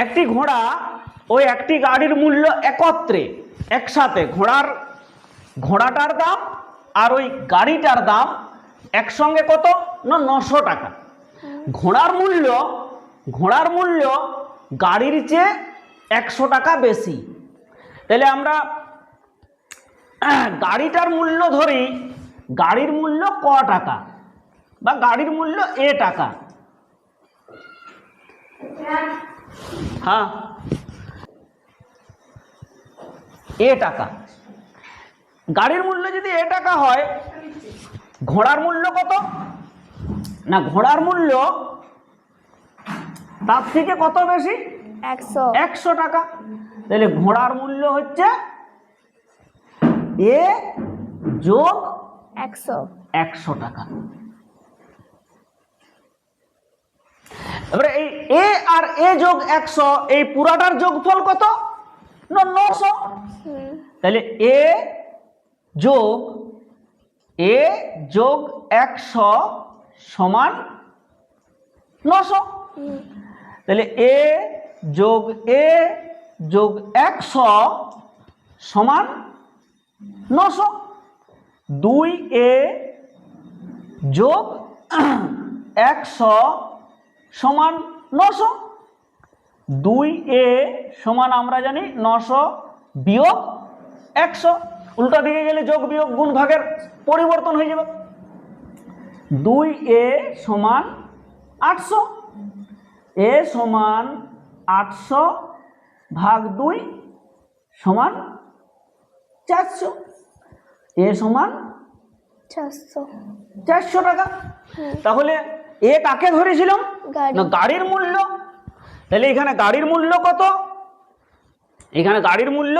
একটি ঘোড়া ওই একটি গাড়ির মূল্য একত্রে একসাথে ঘোড়াটার দাম আর ওই গাড়িটার দাম একসঙ্গে কত না 900 টাকা। ঘোড়ার মূল্য গাড়ির চেয়ে 100 টাকা বেশি। তাহলে আমরা গাড়িটার মূল্য ধরি, গাড়ির মূল্য ক টাকা বা গাড়ির মূল্য এ টাকা। হ্যাঁ, এ টাকা। গাড়ির মূল্য যদি এ টাকা হয়, ঘোড়ার মূল্য কত না ঘোড়ার মূল্য তার থেকে কত বেশি 100 টাকা। তাহলে ঘোড়ার মূল্য হচ্ছে এ যোগ 100 টাকা। এবারে এই এ আর এ যোগ 100 এই পুরাটার যোগফল কত না 900। তাহলে এ যোগ 100 সমান 900। তাহলে এ যোগ 100 সমান 900। 2a যোগ 100 সমান 900। 2a সমান আমরা জানি 900 বিয়োগ 100। উল্টা দিকে গেলে যোগ বিয়োগ গুণ ভাগের পরিবর্তন হয়ে যাবে। 2a সমান 800। a সমান 800 ভাগ 2 সমান 400। a সমান 400 টাকা। তাহলে এ কাকে ধরেছিলাম না গাড়ির মূল্য। তাহলে এখানে গাড়ির মূল্য কত? এখানে গাড়ির মূল্য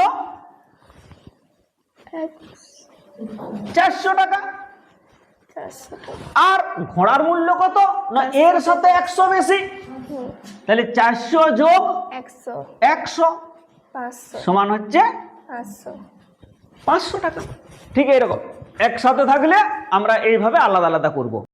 400 টাকা। আর ঘোড়ার মূল্য কত না এর সাথে 100 বেশি। তাহলে 400 যোগ 100 সমান হচ্ছে 500 টাকা। ঠিক এরকম একসাথে থাকলে আমরা এইভাবে আলাদা আলাদা করব।